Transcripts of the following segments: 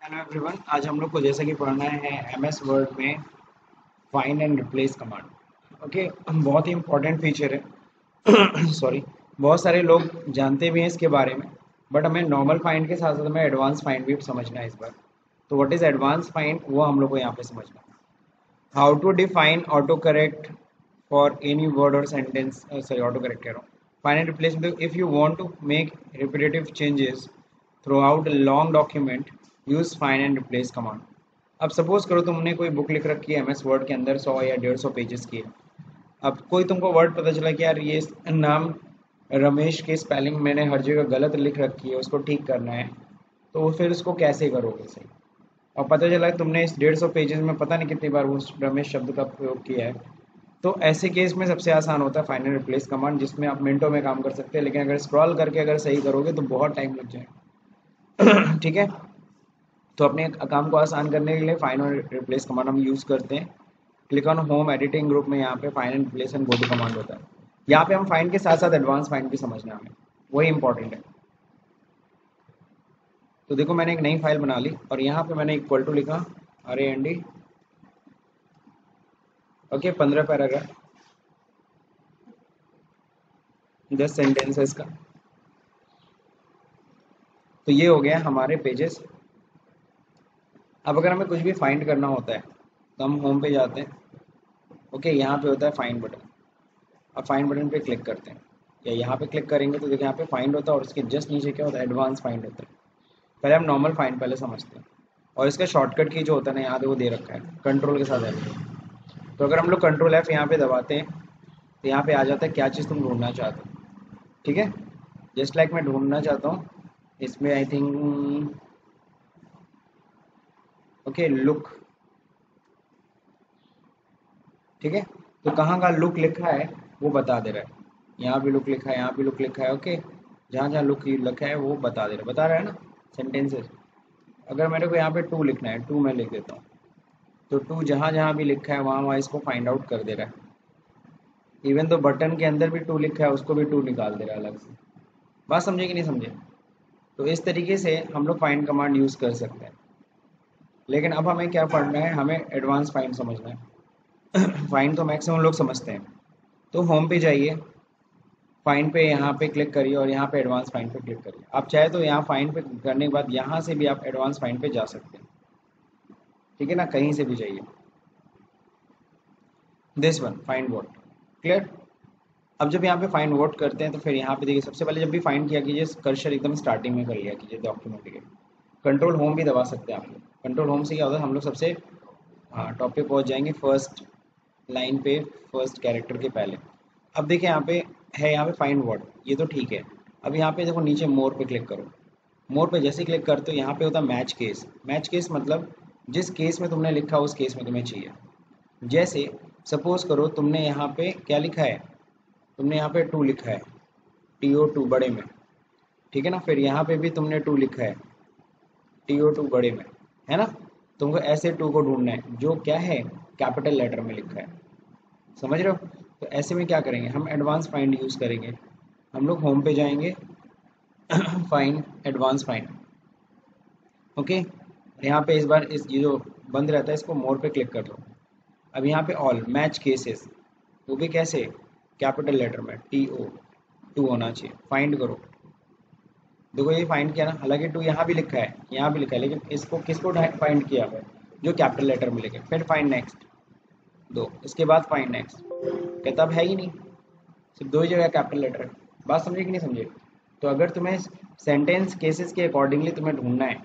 Hello everyone, आज हम लोग को जैसे कि पढ़ना है एमएस वर्ड में find and replace command. Okay, बहुत ही इंपॉर्टेंट फीचर है। सॉरी। बहुत सारे लोग जानते भी हैं इसके बारे में, बट हमें नॉर्मल फाइंड के साथ साथ हमें एडवांस फाइंड भी समझना है इस बार। तो व्हाट इज एडवांस फाइंड, वो हम लोग को यहाँ पे समझना है। How to define autocorrect for any word और सेंटेंस, सॉरी ऑटो करेक्ट कह रहा हूँ। फाइंड एंड रिप्लेस में if you want to make repetitive changes throughout a long document, use find and replace command। अब सपोज करो तुमने कोई बुक लिख रखी है एमएस वर्ड के अंदर 100 या 150 पेजेस की है। अब कोई तुमको वर्ड पता चला कि यार ये नाम रमेश की स्पेलिंग मैंने हर जगह गलत लिख रखी है, उसको ठीक करना है। तो फिर उसको कैसे करोगे सही? और पता चला कि तुमने इस 150 पेजेस में पता नहीं कितनी बार वो रमेश शब्द का प्रयोग किया है। तो ऐसे केस में सबसे आसान होता है फाइंड एंड रिप्लेस कमांड, जिसमें आप मिनटों में काम कर सकते हैं। लेकिन अगर स्क्रॉल करके अगर सही करोगे तो बहुत टाइम लग जाएगा। ठीक है। तो अपने काम को आसान करने के लिए फाइंड और रिप्लेस कमांड हम यूज़ करते हैं। Click on home editing group में यहाँ पे find and replace and go to command होता है। यहाँ पे हम फाइंड के साथ साथ एडवांस फाइंड भी समझना है हमें, वही इंपॉर्टेंट है। तो देखो, मैंने एक नई फाइल बना ली और यहाँ पे मैंने इक्वल टू लिखा अरे एंडी। ओके, 15 पैराग्राफ, 10 सेंटेंसेस का। तो ये हो गया हमारे पेजेस। अब अगर हमें कुछ भी फाइंड करना होता है तो हम होम पे जाते हैं। ओके, यहाँ पे होता है फाइंड बटन। अब फाइंड बटन पे क्लिक करते हैं या यहाँ पे क्लिक करेंगे तो देखिए यहाँ पे फाइंड होता है और उसके जस्ट नीचे क्या होता है, एडवांस फाइंड होता है। पहले हम नॉर्मल फाइंड पहले समझते हैं। और इसका शॉर्टकट की जो होता है ना, यहाँ पे वो दे रखा है कंट्रोल के साथ F। तो अगर हम लोग कंट्रोल F यहाँ पे दबाते हैं तो यहाँ पे आ जाता है क्या चीज़ तुम ढूंढना चाहते हो। ठीक है, जस्ट लाइक मैं ढूंढना चाहता हूँ इसमें आई थिंक, ओके लुक। ठीक है, तो कहाँ का लुक लिखा है वो बता दे रहा है। यहाँ भी लुक लिखा है, यहाँ भी लुक लिखा है। ओके, जहाँ जहाँ लुक लिखा है वो बता रहा है ना सेंटेंसेस। अगर मेरे को यहाँ पे टू लिखना है, टू मैं लिख देता हूँ। तो टू जहाँ जहाँ भी लिखा है वहाँ वहाँ इसको फाइंड आउट कर दे रहा है। इवन तो बटन के अंदर भी टू लिखा है उसको भी टू निकाल दे रहा है अलग से। बात समझे कि नहीं समझे? तो इस तरीके से हम लोग फाइंड कमांड यूज़ कर सकते हैं। लेकिन अब हमें क्या पढ़ना है, हमें एडवांस फाइंड समझना है। फाइंड तो मैक्सिमम लोग समझते हैं। तो होम पे जाइए, फाइंड पे यहाँ पे क्लिक करिए और यहाँ पे एडवांस फाइंड पे क्लिक करिए। आप चाहे तो यहाँ फाइंड पे करने के बाद यहाँ से भी आप एडवांस फाइंड पे जा सकते हैं। ठीक है ना, कहीं से भी जाइए। This one find what, clear. अब जब यहाँ पे फाइंड वॉट करते हैं तो फिर यहाँ पे देखिए, सबसे पहले जब भी फाइंड किया कीजिए कर्सर एकदम स्टार्टिंग में कर लिया कीजिए डॉक्यूमेंट के। कंट्रोल होम भी दबा सकते हैं आप लोग। कंट्रोल होम से क्या होता है, हम लोग सबसे हाँ टॉप पे पहुँच जाएंगे, फर्स्ट लाइन पे, फर्स्ट कैरेक्टर के पहले। अब देखिए यहाँ पे है, यहाँ पे फाइंड वर्ड, ये तो ठीक है। अब यहाँ पे देखो नीचे मोर पे क्लिक करो। मोर पे जैसे क्लिक करते हो यहाँ पे होता है मैच केस। मैच केस मतलब जिस केस में तुमने लिखा उस केस में तुम्हें चाहिए। जैसे सपोज करो तुमने यहाँ पे क्या लिखा है, तुमने यहाँ पे टू लिखा है, TO2 बड़े में। ठीक है ना, फिर यहाँ पे भी तुमने टू लिखा है, TO2 बड़े में, है ना। तुमको ऐसे टू को ढूंढना है जो क्या है, कैपिटल लेटर में लिखा है। समझ रहे हो? तो ऐसे में क्या करेंगे, हम एडवांस फाइंड यूज़ करेंगे। हम लोग होम पे जाएंगे, फाइंड एडवांस फाइंड। ओके, यहाँ पे इस बार इस ये जो बंद रहता है इसको मोर पे क्लिक कर दो। अब यहाँ पे ऑल मैच केसेस, वो भी कैसे, कैपिटल लेटर में, TO2 होना चाहिए। फाइंड करो, देखो ये फाइंड किया ना, हालांकि टू यहाँ भी लिखा है, यहाँ भी लिखा है, लेकिन इसको किसको फाइंड किया है, जो कैपिटल लेटर में लिखे। फिर फाइंड नेक्स्ट दो, इसके बाद फाइंड नेक्स्ट, कहता अब है ही नहीं, सिर्फ दो ही जगह कैपिटल लेटर है। बात समझे कि नहीं समझे? तो अगर तुम्हें सेंटेंस केसेस के अकॉर्डिंगली तुम्हें ढूंढना है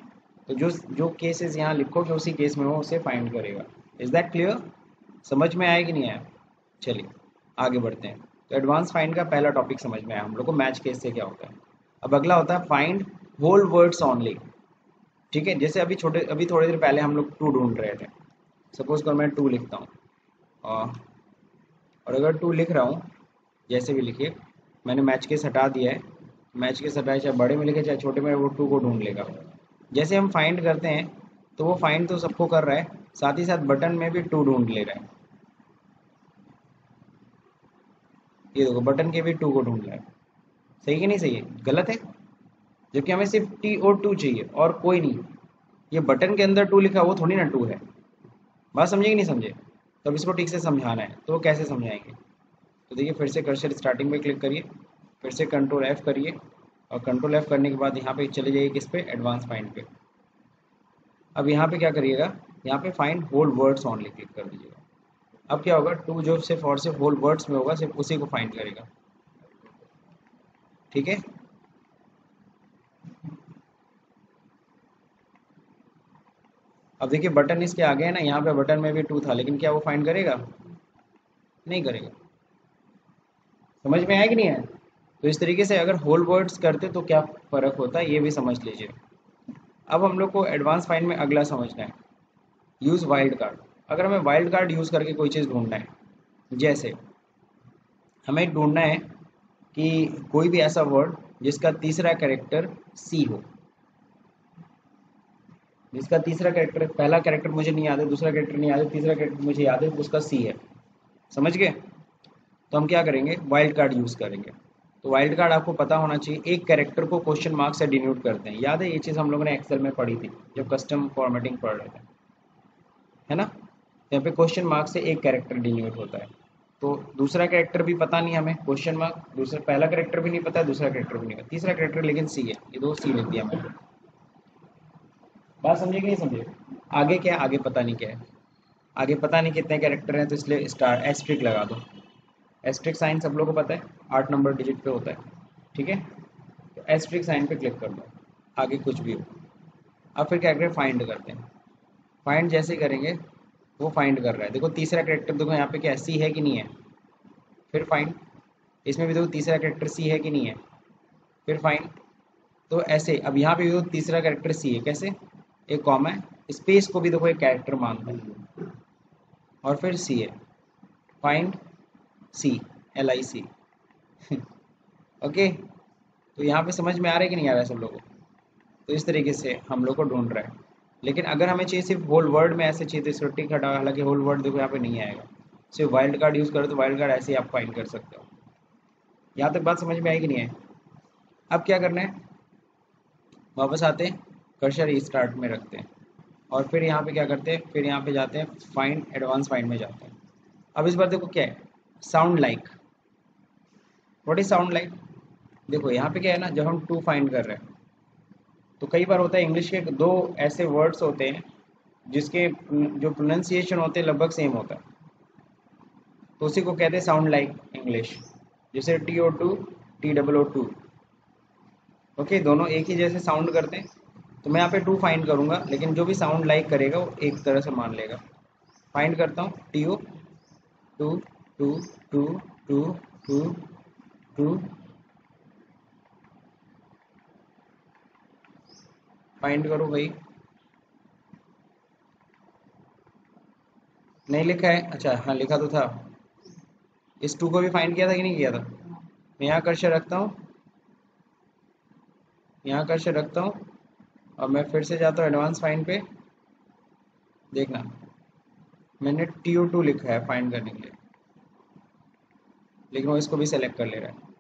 तो जो जो केसेस यहाँ लिखोगे उसी केस में वो उसे फाइंड करेगा। Is that clear? समझ में आया कि नहीं आया? चलिए आगे बढ़ते हैं। तो एडवांस फाइंड का पहला टॉपिक समझ में आया हम लोग को, मैच केस से क्या होता है। अब अगला होता है फाइंड होल वर्ड्स ओनली। ठीक है, जैसे अभी थोड़ी देर पहले हम लोग टू ढूंढ रहे थे। सपोज कर मैं टू लिखता हूँ, और अगर टू लिख रहा हूँ, जैसे भी लिखिए, मैंने मैच केस हटा दिया है। मैच केस हटाए, चाहे बड़े में लिखे चाहे छोटे में, वो टू को ढूंढ लेगा। जैसे हम फाइंड करते हैं तो वो फाइंड तो सबको कर रहा है, साथ ही साथ बटन में भी टू ढूंढ ले रहा है। ये देखो बटन के भी टू को ढूंढ रहा है। सही कि नहीं सही है? गलत है? जबकि हमें सिर्फ TO2 चाहिए और कोई नहीं। ये बटन के अंदर टू लिखा है, वो थोड़ी ना टू है। बात समझे कि नहीं समझे? तो अब इसको ठीक से समझाना है, तो वो कैसे समझाएंगे? तो देखिए, फिर से कर्सर स्टार्टिंग पे क्लिक करिए, फिर से कंट्रोल एफ करिए, और कंट्रोल एफ करने के बाद यहाँ पे चले जाइए किस पे, एडवांस फाइंड पे। अब यहाँ पे क्या करिएगा, यहाँ पे find whole words only click कर दीजिएगा। अब क्या होगा, टू जो सिर्फ और सिर्फ होल वर्ड्स में होगा, सिर्फ उसी को फाइंड करेगा। ठीक है, अब देखिए बटन इसके आगे है ना, यहाँ पे बटन में भी टू था, लेकिन क्या वो फाइंड करेगा? नहीं करेगा। समझ में आया कि नहीं है? तो इस तरीके से अगर होल वर्ड्स करते तो क्या फ़र्क होता है, ये भी समझ लीजिए। अब हम लोग को एडवांस फाइंड में अगला समझना है, यूज़ वाइल्ड कार्ड। अगर हमें वाइल्ड कार्ड यूज़ करके कोई चीज़ ढूंढना है, जैसे हमें ढूंढना है कि कोई भी ऐसा वर्ड जिसका तीसरा कैरेक्टर सी हो, जिसका तीसरा कैरेक्टर, पहला कैरेक्टर मुझे नहीं याद है, दूसरा कैरेक्टर नहीं याद है, तीसरा कैरेक्टर मुझे याद है, उसका सी है। समझ गए? तो हम क्या करेंगे, वाइल्ड कार्ड यूज़ करेंगे। तो वाइल्ड कार्ड आपको पता होना चाहिए, एक कैरेक्टर को क्वेश्चन मार्क से डिनोट करते हैं। याद है ये चीज़ हम लोगों ने एक्सेल में पढ़ी थी जब कस्टम फॉर्मेटिंग पढ़ रहे थे, है ना? यहाँ पे क्वेश्चन मार्क से एक कैरेक्टर डिनोट होता है। तो दूसरा कैरेक्टर भी पता नहीं हमें, क्वेश्चन मार्क, दूसरा पहला कैरेक्टर भी नहीं पता है, दूसरा कैरेक्टर भी नहीं पता, तीसरा कैरेक्टर लेकिन सी है, ये दो सी लिख दिया मैंने। बात समझे कि नहीं समझे? आगे क्या है, आगे पता नहीं क्या है, आगे पता नहीं कितने कैरेक्टर हैं, तो इसलिए स्टार एस्ट्रिक लगा दो। एस्ट्रिक साइन सब लोगों को पता है, 8 नंबर डिजिट पे होता है। ठीक है, तो एस्ट्रिक साइन पे क्लिक कर दो, आगे कुछ भी हो। अब फिर क्या करें, फाइंड करते हैं। फाइंड जैसे करेंगे, वो फाइंड कर रहा है, देखो तीसरा कैरेक्टर, देखो यहाँ पे क्या सी है कि नहीं है, फिर फाइंड। इसमें भी देखो तीसरा कैरेक्टर सी है कि नहीं है, फिर फाइंड। तो ऐसे अब यहाँ पे भी देखो तीसरा कैरेक्टर सी है, कैसे, एक कॉमा है, स्पेस को भी देखो एक कैरेक्टर मानता है, और फिर सी है, फाइंड सी, LIC। ओके, तो यहाँ पे समझ में आ रहा है कि नहीं आ रहा है सब लोगों को? तो इस तरीके से हम लोग को ढूंढ रहा है। लेकिन अगर हमें चाहिए सिर्फ होल वर्ड में ऐसे चाहिए, तो इसको टिक हटा, हालांकि होल वर्ड देखो यहाँ पे नहीं आएगा। सिर्फ वाइल्ड कार्ड यूज़ करो तो वाइल्ड कार्ड ऐसे ही आप फाइंड कर सकते हो। यहाँ तक बात समझ में आएगी नहीं है? अब क्या करना है, वापस आते हैं, कर्सर स्टार्ट में रखते हैं, और फिर यहाँ पे क्या करते हैं, फिर यहाँ पे जाते हैं फाइंड, एडवांस फाइंड में जाते हैं। अब इस बार देखो क्या है, sound like. What is sound like? देखो यहाँ पे क्या है ना, जब हम टू फाइंड कर रहे हैं, तो कई बार होता है इंग्लिश के दो ऐसे वर्ड्स होते हैं जिसके जो प्रोनाउंसिएशन होते हैं लगभग सेम होता है, तो उसी को कहते हैं साउंड लाइक इंग्लिश। जैसे TO2, TOO2। ओके, दोनों एक ही जैसे साउंड करते हैं, तो मैं यहाँ पे टू फाइंड करूँगा, लेकिन जो भी साउंड लाइक करेगा वो एक तरह से मान लेगा। फाइंड करता हूँ, TO, 2, 2, 2, 2, 2, 2, फाइंड करो भाई। नहीं लिखा है, अच्छा हाँ लिखा तो था। इस टू को भी फाइंड किया था कि नहीं किया था? मैं यहाँ कर्सर रखता हूँ, यहाँ कर्सर रखता हूँ, और मैं फिर से जाता हूँ एडवांस फाइंड पे। देखना, मैंने TO2 लिखा है फाइंड करने के लिए, लेकिन वो इसको भी सेलेक्ट कर ले रहा है,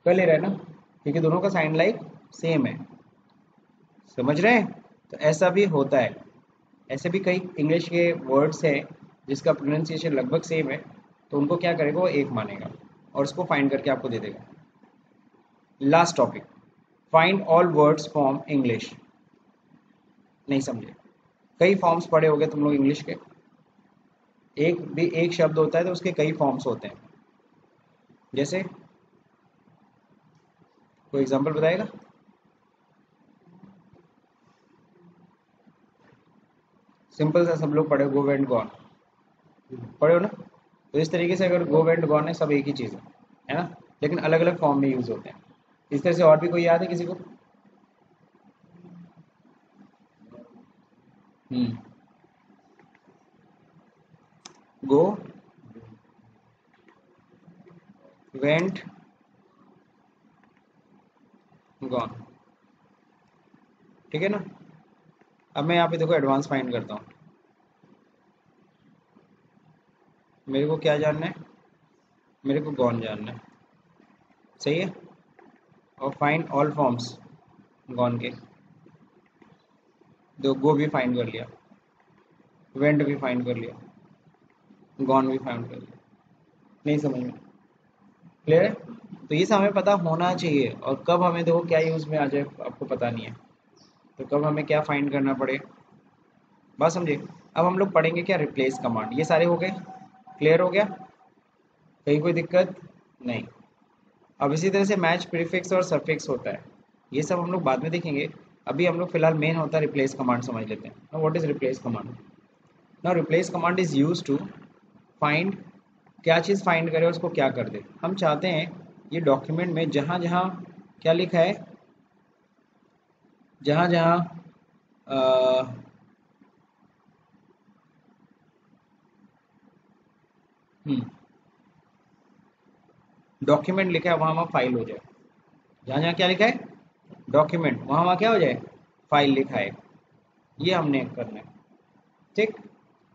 कर ले रहा है ना, क्योंकि दोनों का साइन लाइक सेम है। समझ रहे हैं? तो ऐसा भी होता है, ऐसे भी कई इंग्लिश के वर्ड्स हैं जिसका प्रोनाउंसिएशन लगभग सेम है, तो उनको क्या करेगा, वो एक मानेगा और उसको फाइंड करके आपको दे देगा। Last topic, find all words from English. नहीं समझे? कई फॉर्म्स पढ़े होंगे तुम लोग इंग्लिश के, एक भी एक शब्द होता है तो उसके कई फॉर्म्स होते हैं। जैसे कोई एग्जांपल बताएगा? सिंपल सा सब लोग पढ़े, गो वेंट गॉन, पढ़े हो ना? तो इस तरीके से अगर गो वेंट गॉन है, सब एक ही चीज़ है ना, लेकिन अलग अलग फॉर्म में यूज़ होते हैं। इस तरह से और भी कोई याद है किसी को? हम्म, गो वेंट गॉन, ठीक है ना? अब मैं यहाँ पे देखो एडवांस फाइंड करता हूँ, मेरे को क्या जानना है, मेरे को गॉन जानना है, सही है? और फाइंड ऑल फॉर्म्स गॉन के, दो गो भी फाइंड कर लिया, वेंट भी फाइंड कर लिया, गॉन भी फाइंड कर लिया। नहीं समझ में क्लियर है? तो ये सब हमें पता होना चाहिए, और कब हमें देखो क्या यूज़ में आ जाए आपको पता नहीं है, तो कब हमें क्या फाइंड करना पड़े, बात समझे। अब हम लोग पढ़ेंगे क्या, रिप्लेस कमांड। ये सारे हो गए, क्लियर हो गया, कहीं कोई दिक्कत नहीं। अब इसी तरह से मैच प्रीफिक्स और सफिक्स होता है, ये सब हम लोग बाद में देखेंगे। अभी हम लोग फिलहाल मेन होता है रिप्लेस कमांड समझ लेते हैं। Now what is replace command? Now replace command is use to find, क्या चीज़ फाइंड करे उसको क्या कर दे। हम चाहते हैं ये डॉक्यूमेंट में जहाँ जहाँ क्या लिखा है, जहाँ जहाँ डॉक्यूमेंट लिखा है वहाँ वहाँ फाइल हो जाए। जहाँ जहाँ क्या लिखा है डॉक्यूमेंट, वहाँ वहाँ क्या हो जाए फाइल लिखा है, ये हमने करना है, ठीक।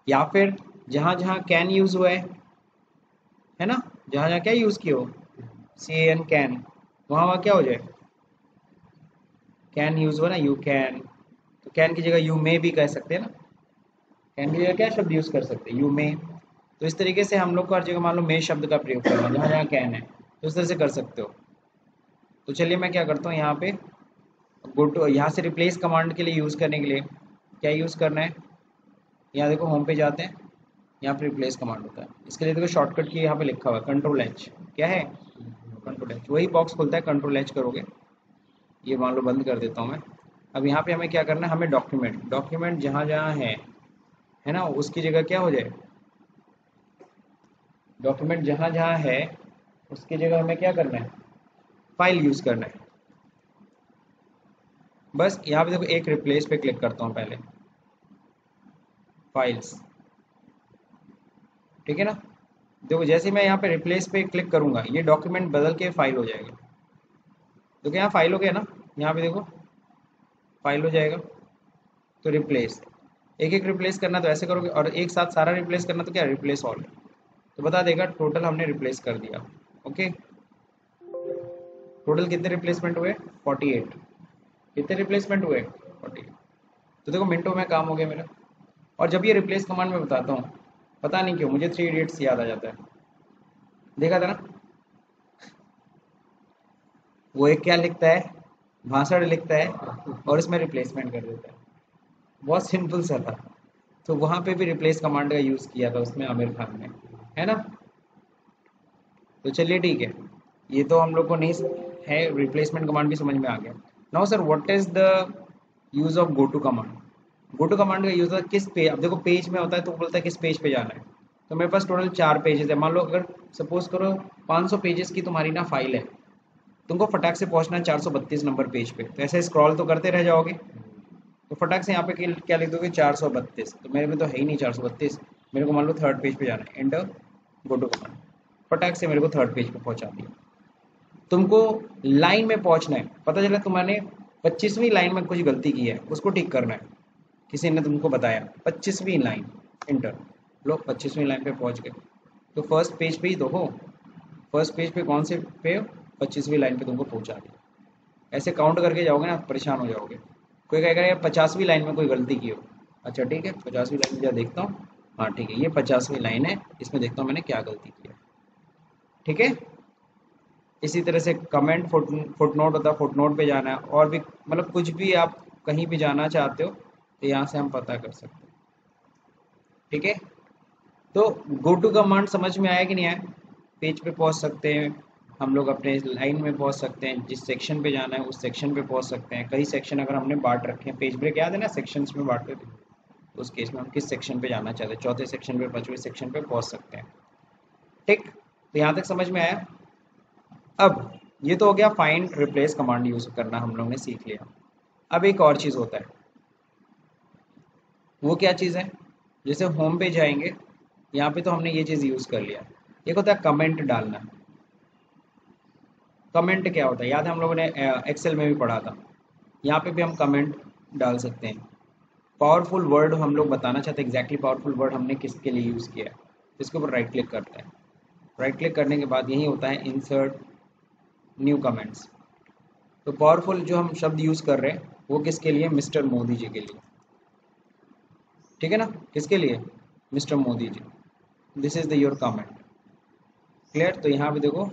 या फिर जहाँ जहाँ कैन यूज़ हुआ है ना, जहाँ जहाँ क्या यूज़ किया हो, CAN कैन, वहाँ वहाँ क्या हो जाए कैन यूज़ हुआ ना, यू कैन, तो कैन की जगह यू मे भी कह सकते हैं ना, कैन की जगह क्या शब्द यूज़ कर सकते हैं, यू मे। तो इस तरीके से हम लोग को हर जगह मान लो मे शब्द का प्रयोग करना है, जहाँ जहाँ कैन है तो इस तरह से कर सकते हो। तो चलिए मैं क्या करता हूँ यहाँ पे गो टू, यहाँ से रिप्लेस कमांड के लिए यूज़ करने के लिए क्या यूज़ करना है, यहाँ देखो होम पे जाते हैं, यहाँ पे रिप्लेस कमांड होता है। इसके लिए देखो शॉर्टकट की यहाँ पे लिखा हुआ है Ctrl+H, क्या है Ctrl+H, वही बॉक्स खुलता है, Ctrl+H करोगे, ये मान लो बंद कर देता हूँ मैं। अब यहाँ पे हमें क्या करना है, हमें डॉक्यूमेंट, डॉक्यूमेंट जहाँ जहाँ है ना, उसकी जगह क्या हो जाए, डॉक्यूमेंट जहाँ जहाँ है उसकी जगह हमें क्या करना है, फाइल यूज़ करना है। बस यहाँ पे देखो एक रिप्लेस पे क्लिक करता हूँ पहले, फाइल्स, ठीक है ना। देखो जैसे मैं यहाँ पे रिप्लेस पे क्लिक करूँगा ये डॉक्यूमेंट बदल के फाइल हो जाएगा। देखो यहाँ फाइल हो गया ना, यहाँ पे देखो फाइल हो जाएगा। तो रिप्लेस, एक एक रिप्लेस करना तो ऐसे करोगे, और एक साथ सारा रिप्लेस करना तो क्या रिप्लेस ऑल, तो बता देगा टोटल हमने रिप्लेस कर दिया। ओके, टोटल कितने रिप्लेसमेंट हुए 48, कितने रिप्लेसमेंट हुए 48। तो देखो मिनटों में काम हो गया मेरा। और जब ये रिप्लेस कमांड में बताता हूँ, पता नहीं क्यों मुझे 3 इडियट्स याद आ जाता है, देखा था ना, वो एक क्या लिखता है भाषण लिखता है और इसमें रिप्लेसमेंट कर देता है, बहुत सिंपल सा था। तो वहाँ पे भी रिप्लेस कमांड का यूज़ किया था उसमें आमिर खान ने, है ना। तो चलिए ठीक है, ये तो हम लोग को नहीं है, रिप्लेसमेंट कमांड भी समझ में आ गया। Now sir what is the use of go to command? Go to command का यूज़ है किस पे, अब देखो पेज में होता है तो बोलता है किस पेज पे जाना है। तो मेरे पास टोटल 4 पेजेस है, मान लो अगर सपोज करो 500 पेजेस की तुम्हारी ना फाइल है, तुमको फटाक से पहुंचना है 432 नंबर पेज पे, तो ऐसे स्क्रॉल तो करते रह जाओगे, तो फटाक से यहाँ पे क्या लिख दोगे 432, तो मेरे में तो है ही नहीं 432, मेरे को मान लो थर्ड पेज पे जाना है, एंटर गो टू कमांड, फटाक से मेरे को थर्ड पेज पे पहुंचा दिया। तुमको लाइन में पहुंचना है, पता चला तुम्हारे 25वीं लाइन में कुछ गलती की है, उसको ठीक करना है, किसी ने तुमको बताया 25वीं लाइन, इंटर, लो 25वीं लाइन पे पहुंच गए। तो फर्स्ट पेज पे ही तो हो, फर्स्ट पेज पे कौन से पे हो, 25वीं लाइन पे तुमको पहुंचा दिया। ऐसे काउंट करके जाओगे ना परेशान हो जाओगे। कोई कहेगा यार 50वीं लाइन में कोई गलती की हो, अच्छा ठीक है 50वीं लाइन में जा देखता हूँ, हाँ ठीक है ये 50वीं लाइन है, इसमें देखता हूँ मैंने क्या गलती की है, ठीक है। इसी तरह से कमेंट फुटनोट होता है, फुटनोट पे जाना है, और भी मतलब कुछ भी आप कहीं भी जाना चाहते हो तो यहाँ से हम पता कर सकते हैं, ठीक है। तो गो टू कमांड समझ में आया कि नहीं आया? पेज पे पहुंच सकते हैं हम लोग, अपने लाइन में पहुंच सकते हैं, जिस सेक्शन पे जाना है उस सेक्शन पे पहुंच सकते हैं। कई सेक्शन अगर हमने बांट रखे हैं, पेज ब्रेक याद है ना, सेक्शंस में बांटते थे, तो उस केस में हम किस सेक्शन पे जाना चाहते हैं, चौथे सेक्शन पे 5वें सेक्शन पे पहुंच सकते हैं, ठीक। तो यहाँ तक समझ में आया। अब ये तो हो गया फाइंड रिप्लेस कमांड यूज करना हम लोग ने सीख लिया। अब एक और चीज़ होता है, वो क्या चीज़ है, जैसे होम पे जाएंगे, यहाँ पे तो हमने ये चीज़ यूज़ कर लिया। एक होता है कमेंट डालना। कमेंट क्या होता है, याद है हम लोगों ने एक्सेल में भी पढ़ा था, यहाँ पे भी हम कमेंट डाल सकते हैं। पावरफुल वर्ड हम लोग बताना चाहते हैं, एग्जैक्टली पावरफुल वर्ड हमने किसके लिए यूज़ किया है, इसके ऊपर राइट क्लिक करते हैं। राइट क्लिक करने के बाद यही होता है इंसर्ट न्यू कमेंट्स। तो पावरफुल जो हम शब्द यूज़ कर रहे हैं वो किसके लिए, मिस्टर मोदी जी के लिए। ठीक है ना, किसके लिए, mister Modi ji, this is the your comment. Clear, तो यहाँ पे देखो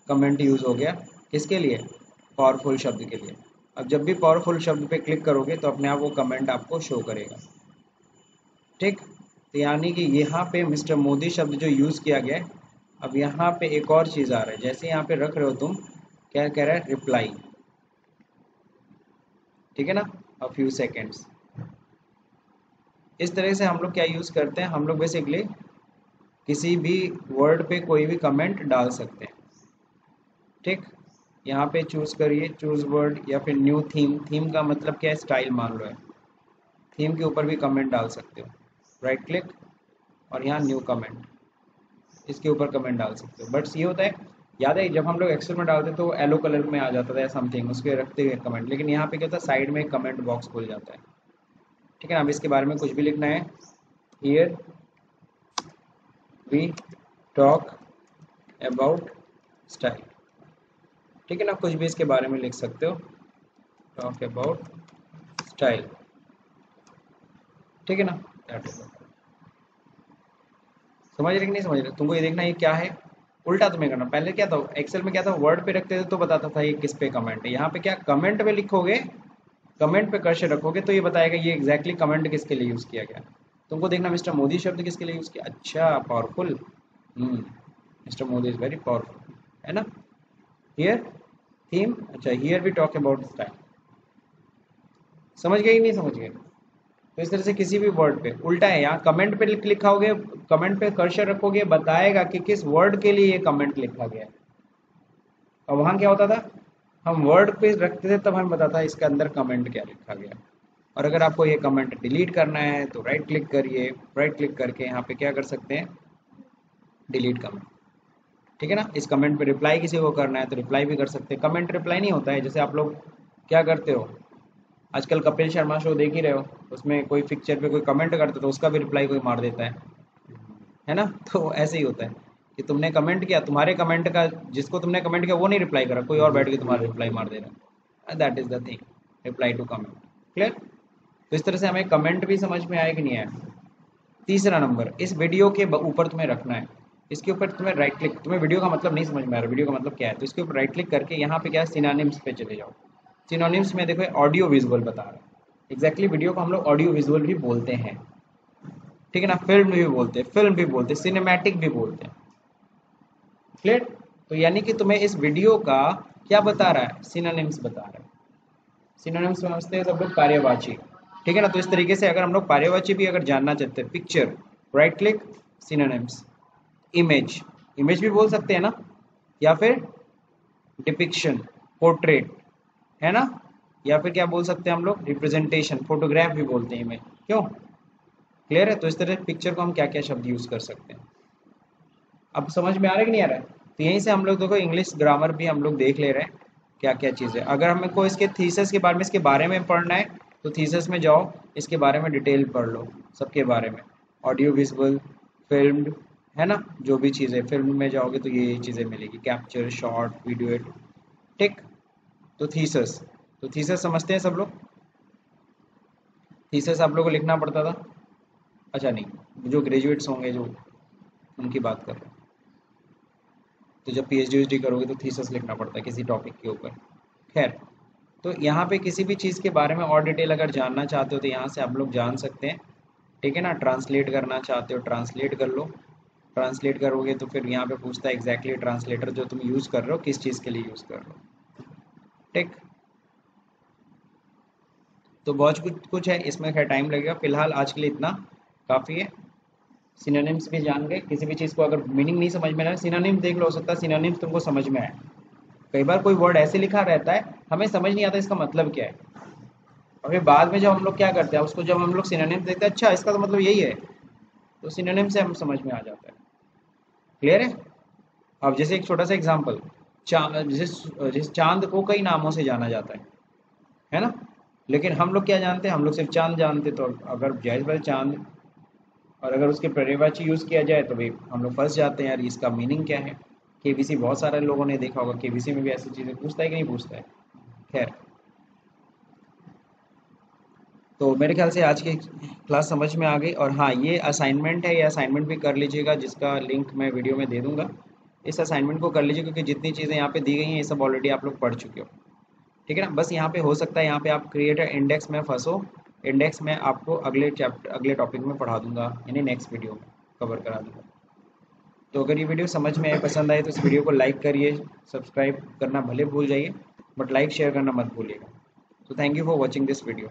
कमेंट यूज हो गया, किसके लिए, पावरफुल शब्द के लिए। अब जब भी पावरफुल शब्द पे क्लिक करोगे तो अपने आप वो कमेंट आपको शो करेगा। ठीक, तो यानी कि यहाँ पे मिस्टर मोदी शब्द जो यूज किया गया है। अब यहाँ पे एक और चीज आ रहा है, जैसे यहाँ पे रख रहे हो तुम, क्या कह रहा है, रिप्लाई, ठीक है ना, अ फ्यू सेकेंड्स। इस तरह से हम लोग क्या यूज करते हैं, हम लोग बेसिकली किसी भी वर्ड पे कोई भी कमेंट डाल सकते हैं। ठीक, यहाँ पे चूज करिए, चूज वर्ड, या फिर न्यू थीम, थीम का मतलब क्या है, स्टाइल मान लो है, थीम के ऊपर भी कमेंट डाल सकते हो, राइट क्लिक, और यहाँ न्यू कमेंट, इसके ऊपर कमेंट डाल सकते हो। बट ये होता है, याद है जब हम लोग एक्सेल में डालते तो येलो कलर में आ जाता था या समथिंग, उसके रखते हुए कमेंट, लेकिन यहाँ पे क्या होता है, साइड में कमेंट बॉक्स खुल जाता है। ठीक है ना, अब इसके बारे में कुछ भी लिखना है, here we talk about style, ठीक है ना, कुछ भी इसके बारे में लिख सकते हो, टॉक अबाउट स्टाइल, ठीक है ना। समझ रहे कि नहीं समझ रहे, तुमको ये देखना ये क्या है, उल्टा तुम्हें करना। पहले क्या था, एक्सेल में क्या था, वर्ड पे रखते थे तो बताता था ये किस पे कमेंट है, यहाँ पे क्या, कमेंट पे लिखोगे, कमेंट पे कर्सर रखोगे तो ये बताएगा ये एग्जैक्टली कमेंट किसके लिए यूज किया गया। तुमको देखना मिस्टर मोदी शब्द किसके लिए यूज किया, अच्छा powerful, mister Modi is very powerful, है ना। हियर थीम, अच्छा here we talk about style, समझ गए कि नहीं समझ गए। तो इस तरह से किसी भी वर्ड पे उल्टा है, यहाँ कमेंट पे लिखाओगे, कमेंट पे कर्सर रखोगे, बताएगा कि किस वर्ड के लिए ये कमेंट लिखा गया है। और वहां क्या होता था, हम वर्ड पे रखते थे तब हमें बताता है इसके अंदर कमेंट क्या लिखा गया। और अगर आपको ये कमेंट डिलीट करना है तो राइट क्लिक करिए, राइट क्लिक करके यहाँ पे क्या कर सकते हैं, डिलीट कमेंट, ठीक है ना। इस कमेंट पे रिप्लाई किसी को करना है तो रिप्लाई भी कर सकते हैं। कमेंट रिप्लाई नहीं होता है, जैसे आप लोग क्या करते हो, आजकल कपिल शर्मा शो देख ही रहे हो, उसमें कोई पिक्चर पे कोई कमेंट करता है तो उसका भी रिप्लाई कोई मार देता है ना। तो ऐसे ही होता है कि तुमने कमेंट किया, तुम्हारे कमेंट का जिसको तुमने कमेंट किया वो नहीं रिप्लाई करा, कोई और बैठ के तुम्हारा रिप्लाई मार दे रहा है, that is the thing, reply to comment. Clear, तो इस तरह से हमें कमेंट भी समझ में आया कि नहीं आया। तीसरा नंबर, इस वीडियो के ऊपर तुम्हें रखना है, इसके ऊपर तुम्हें राइट क्लिक, तुम्हें वीडियो का मतलब नहीं समझ में आ रहा, वीडियो का मतलब क्या है, तो इसके ऊपर राइट क्लिक करके यहाँ पे क्या है, सिनोनिम्स पे चले जाओ। सिनोनिम्स में देखो ऑडियो विजुअल बता रहा है, एग्जैक्टली वीडियो को हम लोग ऑडियो विजुअल भी बोलते हैं, ठीक है ना, फिल्म भी बोलते हैं, फिल्म भी बोलते हैं, सिनेमैटिक भी बोलते हैं। क्लियर, तो यानी कि तुम्हें इस वीडियो का क्या बता रहा है, सिनोनिम्स बता रहा है। सिनोनिम्स समझते हैं सब लोग, पर्यायवाची, ठीक है ना। तो इस तरीके से अगर हम लोग पर्यायवाची भी अगर जानना चाहते हैं, picture, right click, synonyms, image, image भी बोल सकते हैं ना, या फिर डिपिक्शन, पोर्ट्रेट, है ना, या फिर क्या बोल सकते हैं हम लोग, रिप्रेजेंटेशन, फोटोग्राफ भी बोलते हैं इमेज, क्यों। क्लियर है, तो इस तरह पिक्चर को हम क्या क्या शब्द यूज कर सकते हैं, अब समझ में आ रहा है कि नहीं आ रहा है। तो यहीं से हम लोग देखो इंग्लिश ग्रामर भी हम लोग देख ले रहे हैं क्या क्या चीज़ है। अगर हमको इसके थीसिस के बारे में, इसके बारे में पढ़ना है तो थीसिस में जाओ, इसके बारे में डिटेल पढ़ लो, सबके बारे में, ऑडियो विजुअल, फिल्म, है ना, जो भी चीज़ें, फिल्म में जाओगे तो ये चीज़ें मिलेगी, कैप्चर, शॉर्ट वीडियो, ठीक। तो थीसिस, तो थीसिस समझते हैं सब लोग, थीसिस आप लोगों को लिखना पड़ता था, अच्छा नहीं, जो ग्रेजुएट्स होंगे जो, उनकी बात कर रहे हैं, तो जब पीएचडी करोगे तो थीसिस लिखना पड़ता है किसी टॉपिक के ऊपर। खैर, तो यहाँ पे किसी भी चीज़ के बारे में और डिटेल अगर जानना चाहते हो तो यहाँ से आप लोग जान सकते हैं, ठीक है ना। ट्रांसलेट करना चाहते हो ट्रांसलेट कर लो, ट्रांसलेट करोगे तो फिर यहाँ पे पूछता है एग्जैक्टली ट्रांसलेटर जो तुम यूज़ कर रहे हो किस चीज़ के लिए यूज़ कर रहे हो, ठीक। तो बहुत कुछ कुछ है इसमें, खैर टाइम लगेगा, फिलहाल आज के लिए इतना काफ़ी है। सिनोनिम्स भी जान गए, किसी भी चीज़ को अगर मीनिंग नहीं समझ में आए, सिनोनिम्स देख लो, हो सकता है सिनोनिम्स तुमको समझ में आए। कई बार कोई वर्ड ऐसे लिखा रहता है हमें समझ नहीं आता इसका मतलब क्या है, और फिर बाद में जब हम लोग क्या करते हैं उसको, जब हम लोग सिनोनिम्स देखते हैं, अच्छा इसका तो मतलब यही है, तो सिनोनिम से हम समझ में आ जाता है। क्लियर है। अब जैसे एक छोटा सा एग्जांपल, जैसे चांद को कई नामों से जाना जाता है ना, लेकिन हम लोग क्या जानते हैं, हम लोग सिर्फ चांद जानते, तो अगर जायज़ बात चांद, और अगर उसके पर्यायवाची यूज़ किया जाए तो भाई हम लोग फंस जाते हैं यार, इसका मीनिंग क्या है। केबीसी बहुत सारे लोगों ने देखा होगा, केबीसी में भी ऐसी चीज़ें पूछता है कि नहीं पूछता है। खैर, तो मेरे ख्याल से आज के क्लास समझ में आ गई। और हाँ, ये असाइनमेंट है, ये असाइनमेंट भी कर लीजिएगा, जिसका लिंक मैं वीडियो में दे दूंगा। इस असाइनमेंट को कर लीजिए, क्योंकि जितनी चीज़ें यहाँ पे दी गई हैं ये सब ऑलरेडी आप लोग पढ़ चुके हो। ठीक है ना। बस यहाँ पे हो सकता है यहाँ पे आप क्रिएटर इंडेक्स में फंसो। इंडेक्स में आपको अगले टॉपिक में पढ़ा दूंगा, यानी नेक्स्ट वीडियो में कवर करा दूंगा। तो अगर ये वीडियो समझ में आए, पसंद आए, तो इस वीडियो को लाइक करिए, सब्सक्राइब करना भले भूल जाइए, बट लाइक शेयर करना मत भूलिएगा। तो thank you for watching this video.